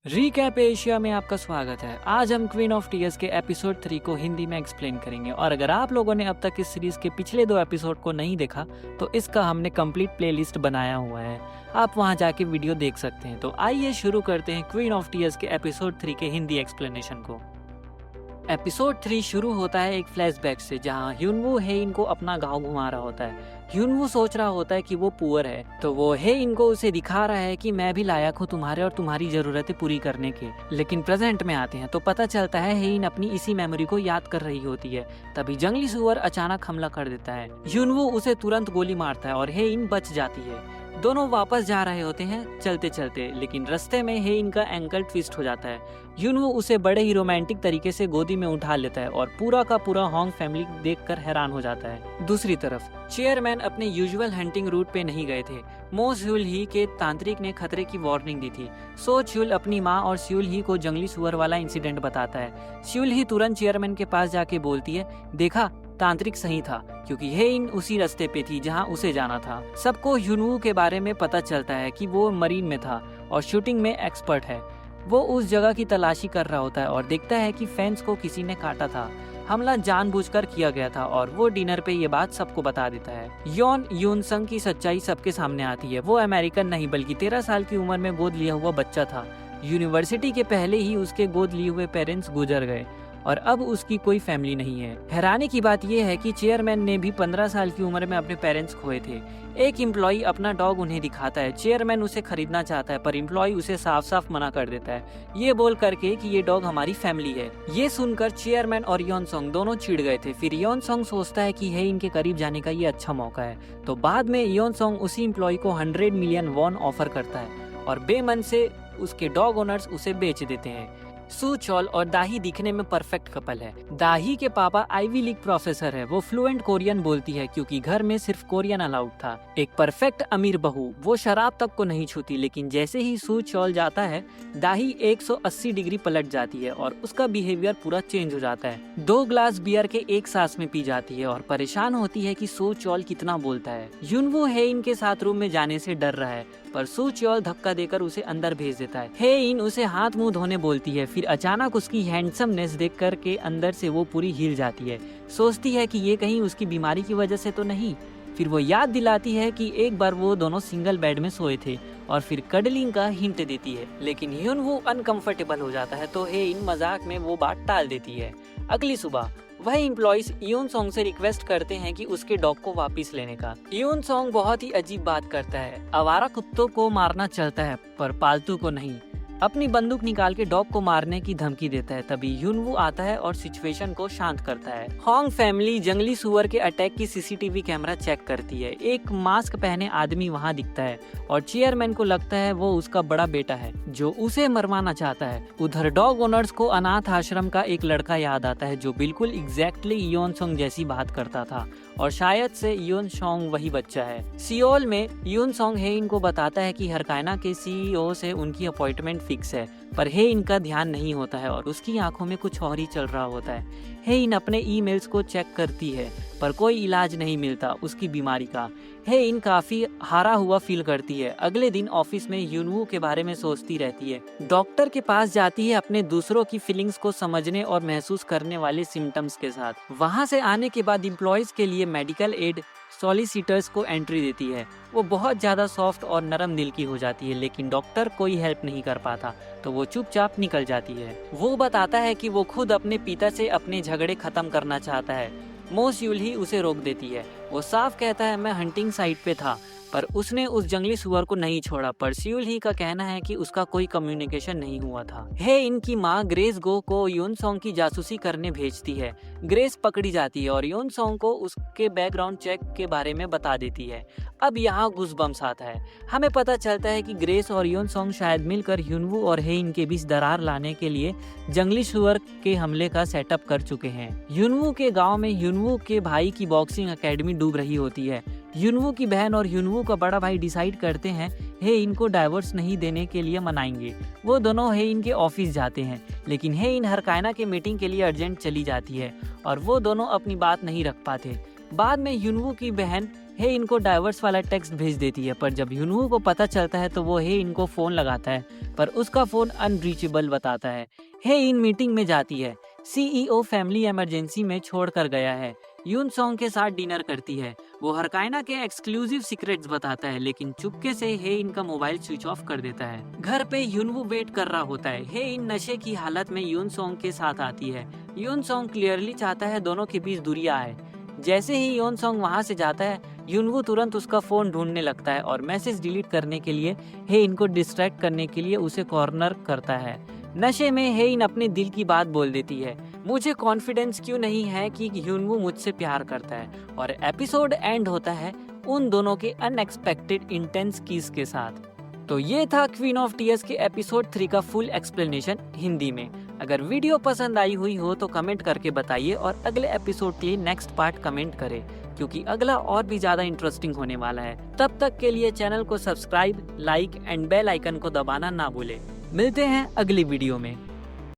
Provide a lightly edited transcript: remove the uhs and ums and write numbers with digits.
Recap Asia में आपका स्वागत है। आज हम क्वीन ऑफ टीयर्स के एपिसोड 3 को हिंदी में एक्सप्लेन करेंगे और अगर आप लोगों ने अब तक इस सीरीज के पिछले 2 एपिसोड को नहीं देखा तो इसका हमने कंप्लीट प्लेलिस्ट बनाया हुआ है, आप वहां जाके वीडियो देख सकते हैं। तो आइए शुरू करते हैं क्वीन ऑफ टीयर्स के एपिसोड 3 के हिंदी एक्सप्लेनेशन को। एपिसोड 3 शुरू होता है एक फ्लैशबैक से जहां ह्यूनवू हेइन को अपना गांव घुमा रहा होता है। ह्यूनवू सोच रहा होता है कि वो पुअर है, तो वो हेइन को उसे दिखा रहा है कि मैं भी लायक हूँ तुम्हारे और तुम्हारी जरूरतें पूरी करने के। लेकिन प्रेजेंट में आते हैं तो पता चलता है हेइन अपनी इसी मेमोरी को याद कर रही होती है। तभी जंगली सुअर अचानक हमला कर देता है। ह्यूनवू उसे तुरंत गोली मारता है और हेइन बच जाती है। दोनों वापस जा रहे होते हैं चलते चलते, लेकिन रास्ते में हेइन का एंकल ट्विस्ट हो जाता है। ह्यूनवू उसे बड़े ही रोमांटिक तरीके से गोदी में उठा लेता है और पूरा का पूरा होंग फैमिली देखकर हैरान हो जाता है। दूसरी तरफ चेयरमैन अपने यूजुअल हंटिंग रूट पे नहीं गए थे। मो स्यूल ही के तांत्रिक ने खतरे की वार्निंग दी थी। सो च्यूल अपनी माँ और स्यूल ही को जंगली सुअर वाला इंसिडेंट बताता है। स्यूल ही तुरंत चेयरमैन के पास जाके बोलती है, देखा तांत्रिक सही था, क्योंकि हेइन उसी रास्ते पे थी जहां उसे जाना था। सबको ह्यूनवू के बारे में पता चलता है कि वो मरीन में था और शूटिंग में एक्सपर्ट है। वो उस जगह की तलाशी कर रहा होता है और देखता है कि फेंस को किसी ने काटा था। हमला जानबूझकर किया गया था और वो डिनर पे ये बात सबको बता देता है। योन यूनसंग की सच्चाई सबके सामने आती है। वो अमेरिकन नहीं बल्कि 13 साल की उम्र में गोद लिया हुआ बच्चा था। यूनिवर्सिटी के पहले ही उसके गोद लिए हुए पेरेंट्स गुजर गए और अब उसकी कोई फैमिली नहीं है। हैरानी की बात यह है कि चेयरमैन ने भी 15 साल की उम्र में अपने पेरेंट्स खोए थे। एक एम्प्लॉय अपना डॉग उन्हें दिखाता है। चेयरमैन उसे खरीदना चाहता है पर एम्प्लॉय उसे साफ साफ मना कर देता है, ये बोल करके कि ये डॉग हमारी फैमिली है। ये सुनकर चेयरमैन और योनसोंग दोनों चिढ़ गए थे। फिर योनसोंग सोचता है कि है इनके करीब जाने का ये अच्छा मौका है, तो बाद में योनसोंग उसी एम्प्लॉय को 100 मिलियन वॉन ऑफर करता है और बेमन से उसके डॉग ओनर्स उसे बेच देते हैं। सू चॉल और दाही दिखने में परफेक्ट कपल है। दाही के पापा आईवी लीग प्रोफेसर है। वो फ्लुएंट कोरियन बोलती है क्योंकि घर में सिर्फ कोरियन अलाउड था। एक परफेक्ट अमीर बहू, वो शराब तक को नहीं छूती, लेकिन जैसे ही सू चॉल जाता है दाही 180 डिग्री पलट जाती है और उसका बिहेवियर पूरा चेंज हो जाता है। 2 ग्लास बियर के एक सांस में पी जाती है और परेशान होती है कि सू चॉल कितना बोलता है। ह्यूनवू हेइन के साथ रूम में जाने से डर रहा है पर सू चॉल धक्का देकर उसे अंदर भेज देता है। हेइन उसे हाथ मुंह धोने बोलती है। फिर अचानक उसकी हैंडसमनेस देख कर के अंदर से वो पूरी हिल जाती है। सोचती है कि ये कहीं उसकी बीमारी की वजह से तो नहीं। फिर वो याद दिलाती है कि एक बार वो दोनों सिंगल बेड में सोए थे और फिर कडलिंग का हिंट देती है, लेकिन ह्यूनवू अनकंफर्टेबल हो जाता है तो हेइन मजाक में वो बात टाल देती है। अगली सुबह वह एम्प्लॉइज योनसोंग से रिक्वेस्ट करते हैं कि उसके डॉग को वापस लेने का। योनसोंग बहुत ही अजीब बात करता है, आवारा कुत्तों को मारना चलता है पर पालतू को नहीं। अपनी बंदूक निकाल के डॉग को मारने की धमकी देता है। तभी ह्यूनवू आता है और सिचुएशन को शांत करता है। होंग फैमिली जंगली सुअर के अटैक की सीसीटीवी कैमरा चेक करती है। एक मास्क पहने आदमी वहां दिखता है और चेयरमैन को लगता है वो उसका बड़ा बेटा है जो उसे मरवाना चाहता है। उधर डॉग ओनर्स को अनाथ आश्रम का एक लड़का याद आता है जो बिल्कुल एग्जैक्टली योनसोंग जैसी बात करता था और शायद से योनसोंग वही बच्चा है। सियोल में योनसोंग हेइन को बताता है कि हरकायना के सीईओ से उनकी अपॉइंटमेंट फिक्स है, पर हेइन का ध्यान नहीं होता है और उसकी आंखों में कुछ और ही चल रहा होता है। हेइन अपने ईमेल्स को चेक करती है पर कोई इलाज नहीं मिलता उसकी बीमारी का। हेइन काफी हारा हुआ फील करती है। अगले दिन ऑफिस में ह्यूनवू के बारे में सोचती रहती है। डॉक्टर के पास जाती है अपने दूसरों की फीलिंग्स को समझने और महसूस करने वाले सिम्टम्स के साथ। वहां से आने के बाद एम्प्लॉयज के लिए मेडिकल एड सॉलिसिटर्स को एंट्री देती है। वो बहुत ज्यादा सॉफ्ट और नरम दिल की हो जाती है, लेकिन डॉक्टर कोई हेल्प नहीं कर पाता तो वो चुपचाप निकल जाती है। वो बताता है कि वो खुद अपने पिता से अपने झगड़े खत्म करना चाहता है। मो स्यूल ही उसे रोक देती है। वो साफ कहता है मैं हंटिंग साइट पे था, पर उसने उस जंगली सुअर को नहीं छोड़ा। पर स्यूल ही का कहना है कि उसका कोई कम्युनिकेशन नहीं हुआ था। इनकी माँ ग्रेस गो को योनसोंग की जासूसी करने भेजती है। ग्रेस पकड़ी जाती है और योनसोंग को उसके बैकग्राउंड चेक के बारे में बता देती है। अब यहाँ गूज़बम्स आता है। हमें पता चलता है कि ग्रेस और योनसोंग शायद मिलकर ह्यूनवू और हेइन के बीच दरार लाने के लिए जंगली सुअर के हमले का सेटअप कर चुके हैं। ह्यूनवू के गाँव में ह्यूनवू के भाई की बॉक्सिंग अकेडमी डूब रही होती है। ह्यूनवू की बहन और ह्यूनवू का बड़ा भाई डिसाइड करते हैं इनको डाइवोर्स नहीं देने के लिए मनाएंगे। वो दोनों इनके ऑफिस जाते हैं, लेकिन इन हरकायना के मीटिंग के लिए अर्जेंट चली जाती है और वो दोनों अपनी बात नहीं रख पाते। बाद में ह्यूनवू की बहन हे इनको डाइवर्स वाला टेक्स्ट भेज देती है, पर जब यूनवू को पता चलता है तो वो हे इनको फ़ोन लगाता है, पर उसका फ़ोन अनरीचेबल बताता है। हे इन मीटिंग में जाती है। सीईओ फैमिली इमरजेंसी में छोड़कर गया है। यून सॉन्ग के साथ डिनर करती है। वो हरकाइना के एक्सक्लूसिव सीक्रेट्स बताता है, लेकिन चुपके से हे इनका मोबाइल स्विच ऑफ कर देता है। घर पे यूनवू वेट कर रहा होता है। हे इन नशे की हालत में यून सॉन्ग के साथ आती है। यून सॉन्ग क्लियरली चाहता है दोनों के बीच दूरी आए। जैसे ही यून सॉन्ग वहाँ से जाता है, यूनवू तुरंत उसका फोन ढूंढने लगता है और मैसेज डिलीट करने के लिए हे इनको डिस्ट्रैक्ट करने के लिए उसे कॉर्नर करता है। नशे में हे इन अपने दिल की बात बोल देती है, मुझे कॉन्फिडेंस क्यों नहीं है कि यूनवू मुझसे प्यार करता है। और एपिसोड एंड होता है उन दोनों के अनएक्सपेक्टेड इंटेंस किस के साथ। तो ये था क्वीन ऑफ टीयर्स के एपिसोड 3 का फुल एक्सप्लेनेशन हिंदी में। अगर वीडियो पसंद आई हुई हो तो कमेंट करके बताइए और अगले एपिसोड के लिए नेक्स्ट पार्ट कमेंट करें, क्योंकि अगला और भी ज्यादा इंटरेस्टिंग होने वाला है। तब तक के लिए चैनल को subscribe, like and bell icon को दबाना ना भूलें। मिलते हैं अगली वीडियो में।